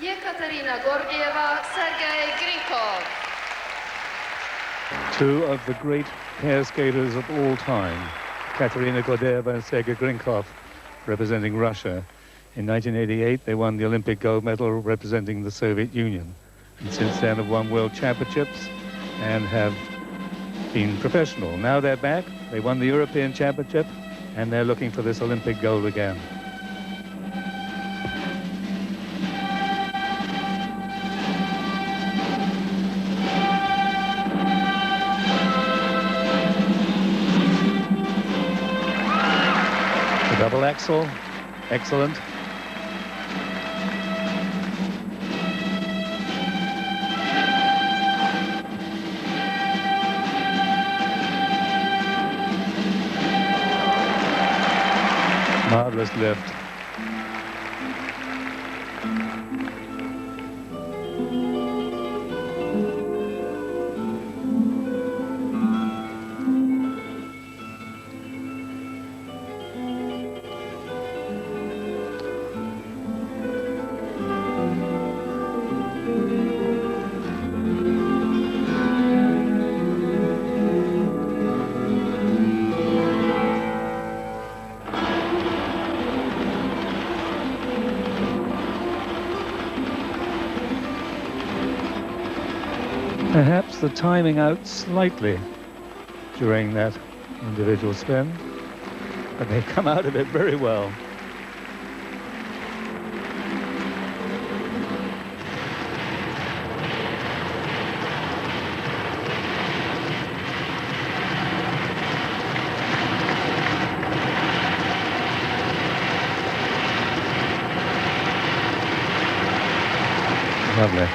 Ekaterina Gordeeva, Sergei Grinkov. Two of the great pair skaters of all time, Ekaterina Gordeeva and Sergei Grinkov, representing Russia. In 1988, they won the Olympic gold medal representing the Soviet Union. And since then have won world championships and have been professional. Now they're back, they won the European Championship, and they're looking for this Olympic gold again. The double axel, excellent. Marvelous lift. Perhaps the timing out slightly during that individual spin, but they come out of it very well. Lovely.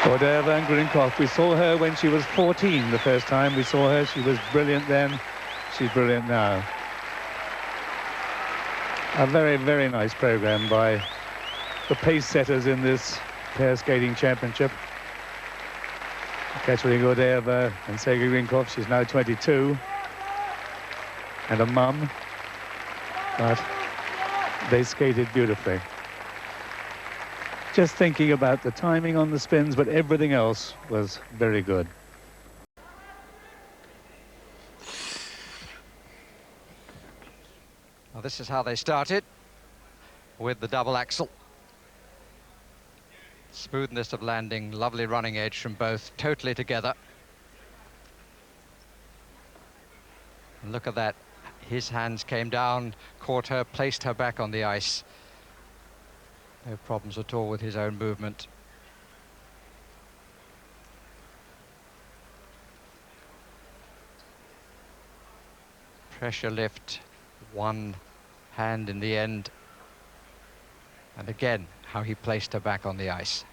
Gordeeva and Grinkov. We saw her when she was 14 the first time we saw her. She was brilliant then. She's brilliant now. A very, very nice program by the pace setters in this pair skating championship. Ekaterina Gordeeva and Sergei Grinkov. She's now 22 and a mum, but they skated beautifully. Just thinking about the timing on the spins, but everything else was very good. Well, this is how they started with the double axel. Smoothness of landing, lovely running edge from both, totally together. And look at that. His hands came down, caught her, placed her back on the ice. No problems at all with his own movement. Pressure lift, one hand in the end. And again, how he placed her back on the ice.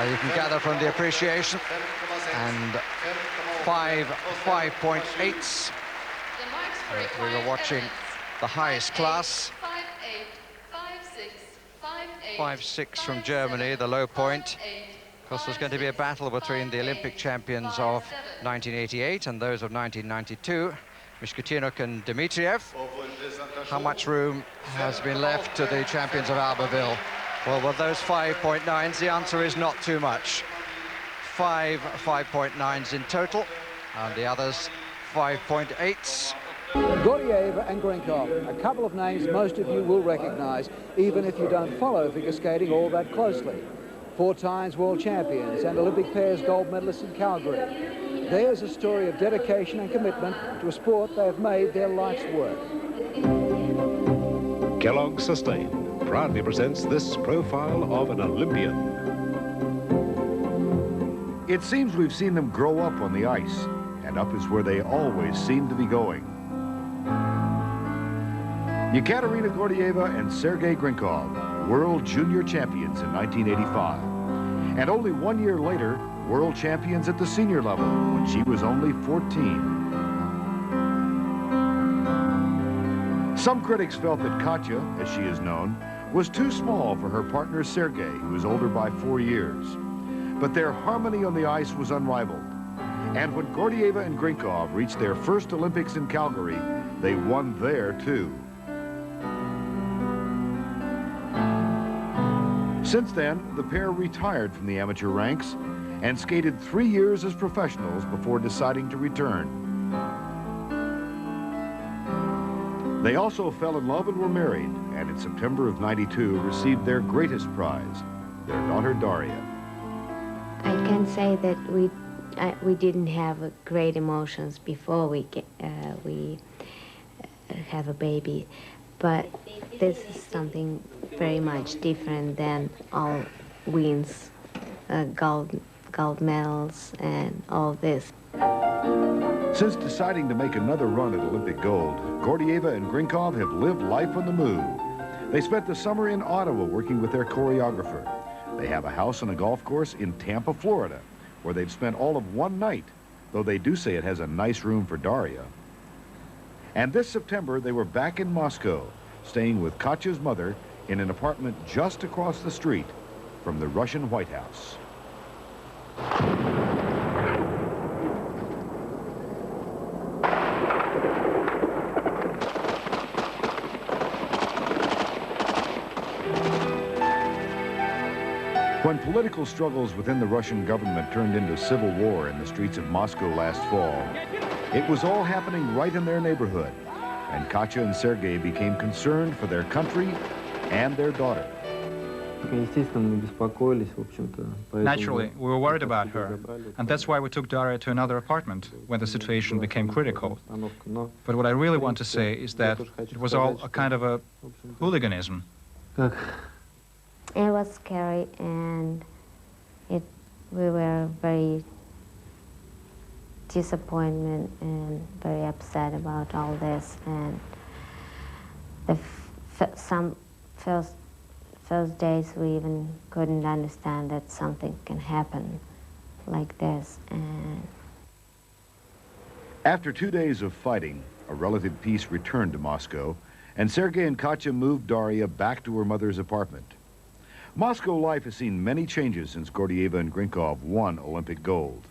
You can gather from the appreciation, and 5.8s. We were watching the highest class. 5.6 from Germany, the low point. Of course, there's going to be a battle between the Olympic champions of 1988 and those of 1992, Mishkutienok and Dmitriev. How much room has been left to the champions of Albertville? Well, with those 5.9s, the answer is not too much. 5.9s in total, and the others 5.8s. Gordeyeva and Grinkov, a couple of names most of you will recognise, even if you don't follow figure skating all that closely. 4 times world champions and Olympic pairs gold medalists in Calgary. There's a story of dedication and commitment to a sport they have made their life's work. Kellogg Sustain proudly presents this profile of an Olympian. It seems we've seen them grow up on the ice, and up is where they always seem to be going. Ekaterina Gordeeva and Sergei Grinkov, world junior champions in 1985. And only 1 year later, world champions at the senior level when she was only 14. Some critics felt that Katya, as she is known, was too small for her partner Sergei, who is older by 4 years. But their harmony on the ice was unrivaled. And when Gordeeva and Grinkov reached their first Olympics in Calgary, they won there too. Since then, the pair retired from the amateur ranks and skated 3 years as professionals before deciding to return. They also fell in love and were married, and in September of '92 received their greatest prize, their daughter Daria. I can say that we didn't have great emotions before we have a baby, but this is something very much different than all wins, gold medals and all this. Since deciding to make another run at Olympic gold, Gordeeva and Grinkov have lived life on the move. They spent the summer in Ottawa working with their choreographer. They have a house and a golf course in Tampa, Florida, where they've spent all of one night, though they do say it has a nice room for Daria. And this September, they were back in Moscow, staying with Katya's mother in an apartment just across the street from the Russian White House. When political struggles within the Russian government turned into civil war in the streets of Moscow last fall, it was all happening right in their neighborhood, and Katya and Sergei became concerned for their country and their daughter. Naturally, we were worried about her, and that's why we took Daria to another apartment when the situation became critical. But what I really want to say is that it was all a kind of a hooliganism. It was scary, and we were very disappointed and very upset about all this. And some first days we even couldn't understand that something can happen like this. And after 2 days of fighting, a relative peace returned to Moscow, and Sergei and Katya moved Daria back to her mother's apartment. Moscow life has seen many changes since Gordeeva and Grinkov won Olympic gold.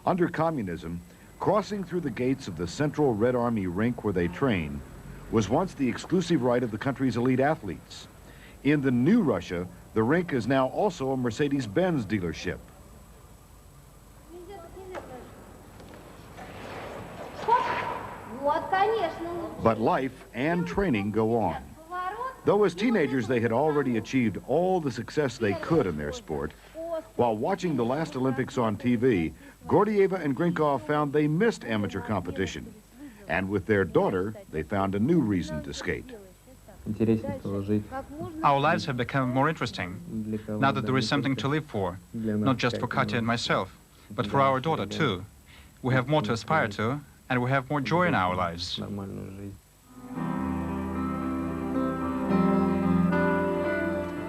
Under communism, crossing through the gates of the Central Red Army rink where they train was once the exclusive right of the country's elite athletes. In the new Russia, the rink is now also a Mercedes-Benz dealership. But life and training go on. Though as teenagers they had already achieved all the success they could in their sport, while watching the last Olympics on TV, Gordeeva and Grinkov found they missed amateur competition. And with their daughter, they found a new reason to skate. Our lives have become more interesting, now that there is something to live for, not just for Katya and myself, but for our daughter too. We have more to aspire to, and we have more joy in our lives.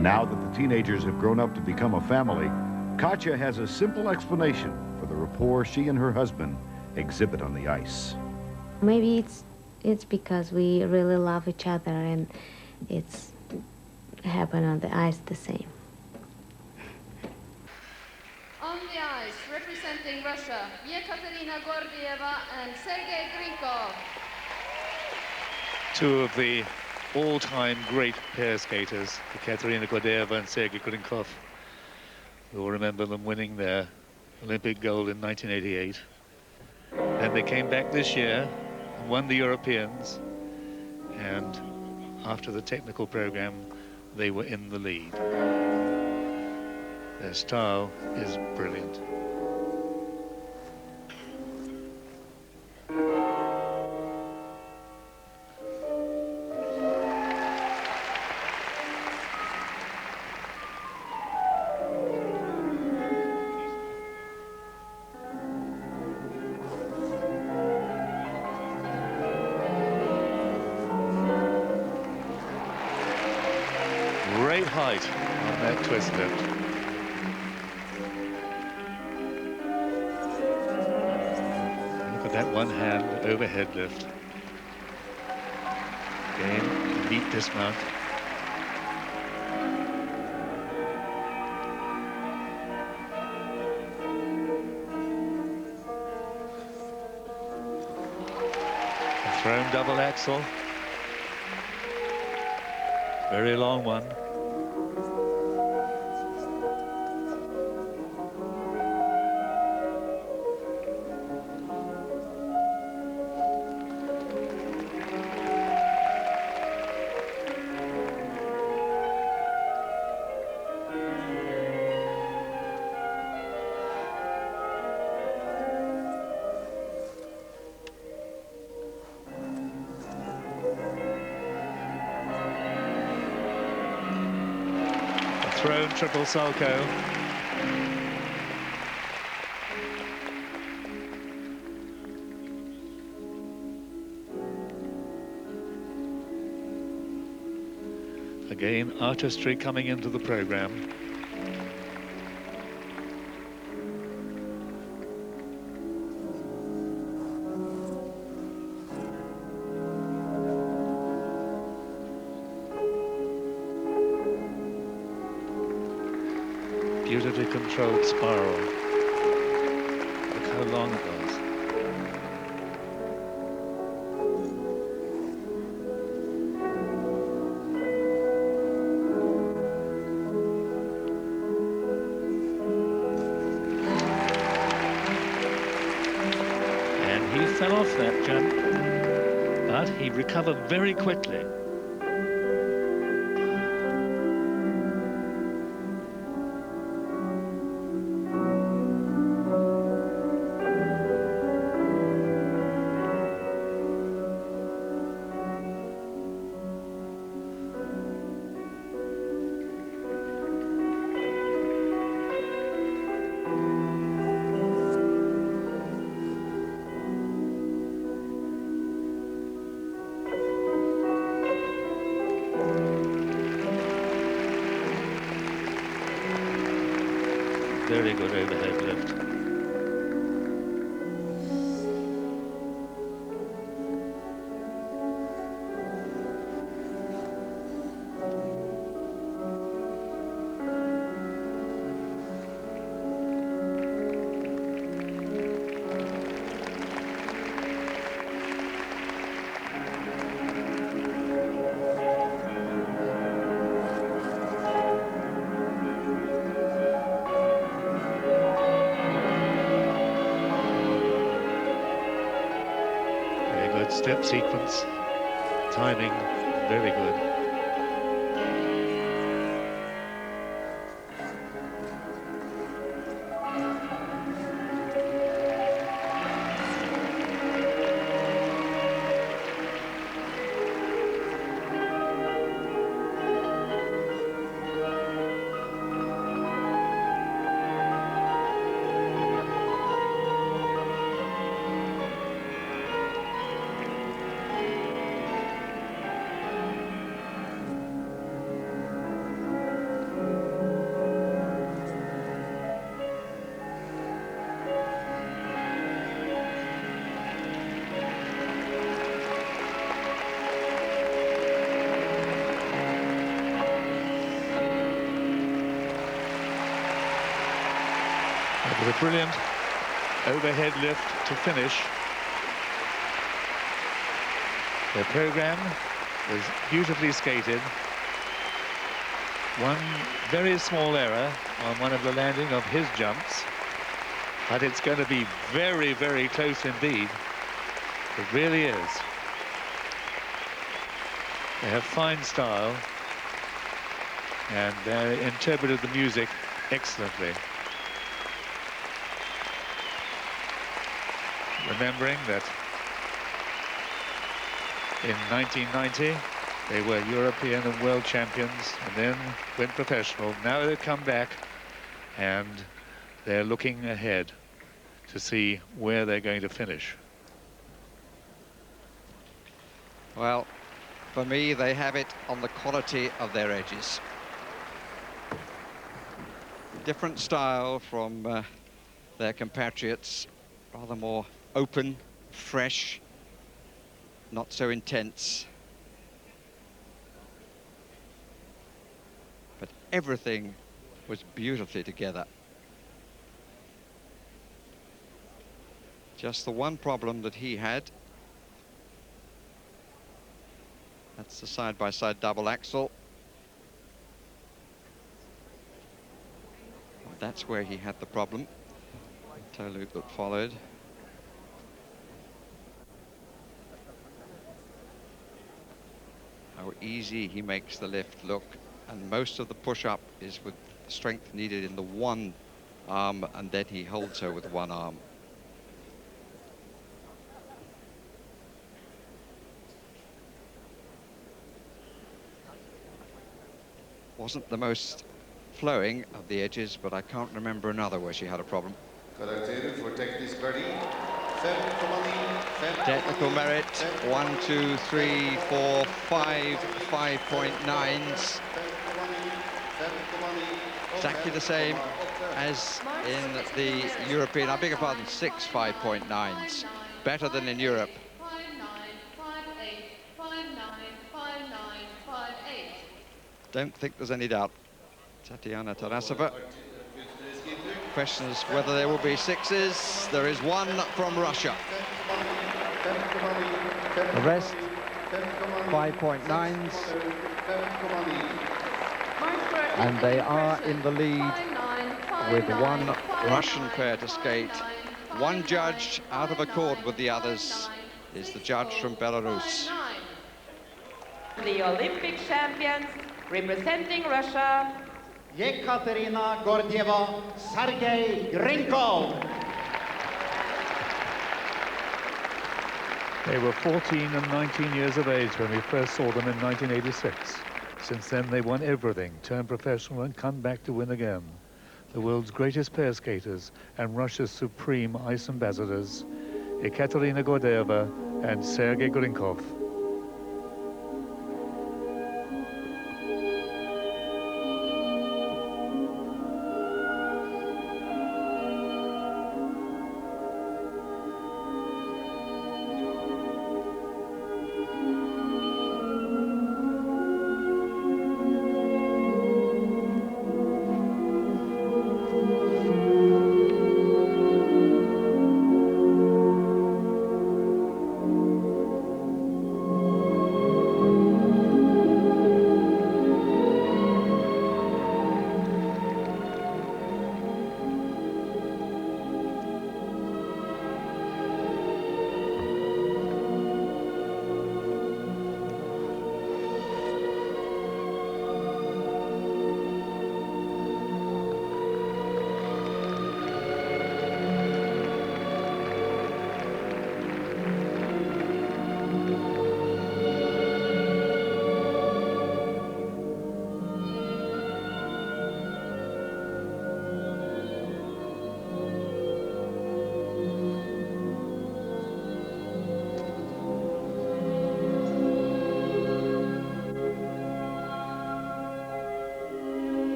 Now that the teenagers have grown up to become a family, Katya has a simple explanation for the rapport she and her husband exhibit on the ice. maybe it's because we really love each other, and it's happened on the ice the same. On the ice, representing Russia, Ekaterina Gordeeva and Sergei Grinkov. Two of the all-time great pair skaters, Ekaterina Gordeeva and Sergei Grinkov. You'll remember them winning their Olympic gold in 1988. And they came back this year won the Europeans, and after the technical program, they were in the lead. Their style is brilliant. Great height on that twist lift. Look at that one hand overhead lift. Again, neat dismount. A thrown double axel. Very long one. Thrown triple sulco. Again, artistry coming into the program. Beautifully controlled spiral. Look how long it was. And he fell off that jump, but he recovered very quickly. Very good overhead lift. Step sequence, timing, very good. It was a brilliant overhead lift to finish. The program was beautifully skated. One very small error on one of the landing of his jumps, but it's going to be very, very close indeed. It really is. They have fine style, and they interpreted the music excellently. Remembering that in 1990, they were European and world champions and then went professional. Now they've come back and they're looking ahead to see where they're going to finish. Well, for me, they have it on the quality of their edges. Different style from their compatriots, rather more open, fresh, not so intense. But everything was beautifully together. Just the one problem that he had, that's the side-by-side double axel. That's where he had the problem. Toe loop that followed. How easy he makes the lift look, and most of the push-up is with strength needed in the one arm, and then he holds her with one arm. Wasn't the most flowing of the edges, but I can't remember another where she had a problem. Technical merit, 1, 2, 3, 4, 5, 5.9s. Exactly the same as in the European, I beg your pardon, 6 5.9s. Better than in Europe. Don't think there's any doubt. Tatiana Tarasova. Question is whether there will be sixes. There is one from Russia. The rest, 5.9s. And they are in the lead with one Russian pair to skate. One judge out of accord with the others is the judge from Belarus. The Olympic champions representing Russia, Ekaterina Gordeeva, Sergei Grinkov. They were 14 and 19 years of age when we first saw them in 1986. Since then, they won everything, turned professional and come back to win again. The world's greatest pair skaters and Russia's supreme ice ambassadors, Ekaterina Gordeeva and Sergei Grinkov.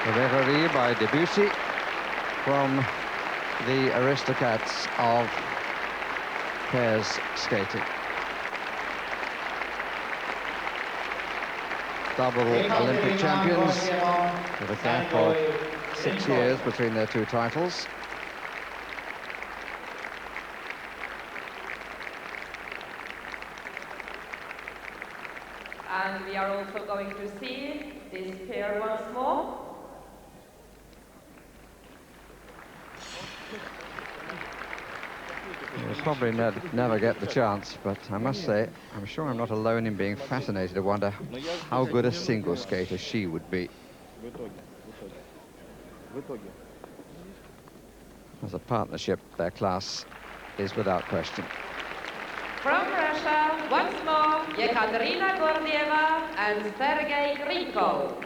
Reverie by Debussy from the aristocrats of pairs skating. Double Olympic champions with a gap of 6 years between their two titles. And we are also going to see this pair once more. We'll probably never get the chance, but I must say, I'm sure I'm not alone in being fascinated. I wonder how good a single skater she would be. As a partnership, their class is without question. From Russia, once more, Ekaterina Gordeeva and Sergei Grinkov.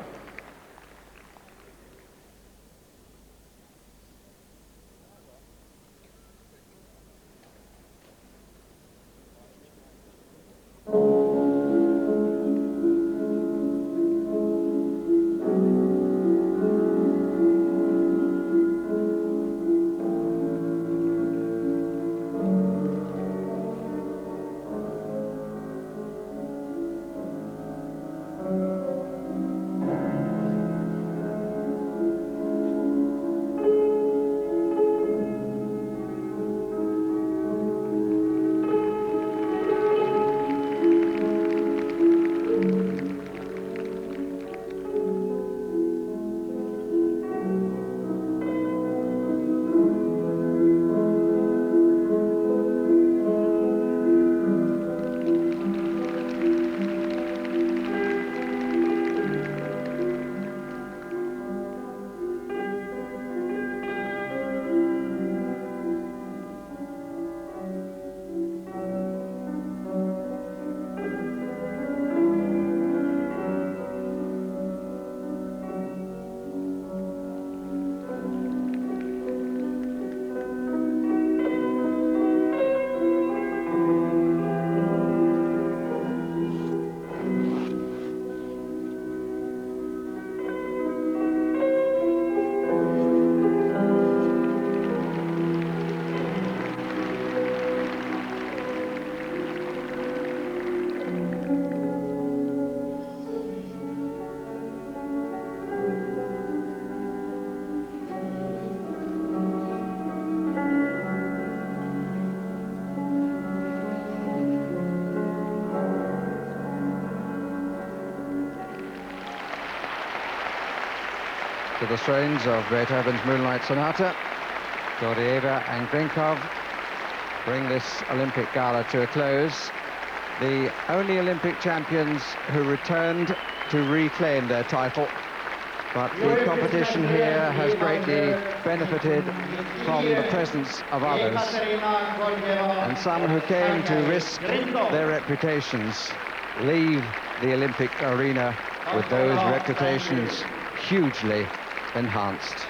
To the strains of Beethoven's Moonlight Sonata, Gordeyeva and Grinkov bring this Olympic gala to a close. The only Olympic champions who returned to reclaim their title, but the competition here has greatly benefited from the presence of others, and some who came to risk their reputations leave the Olympic arena with those reputations hugely enhanced.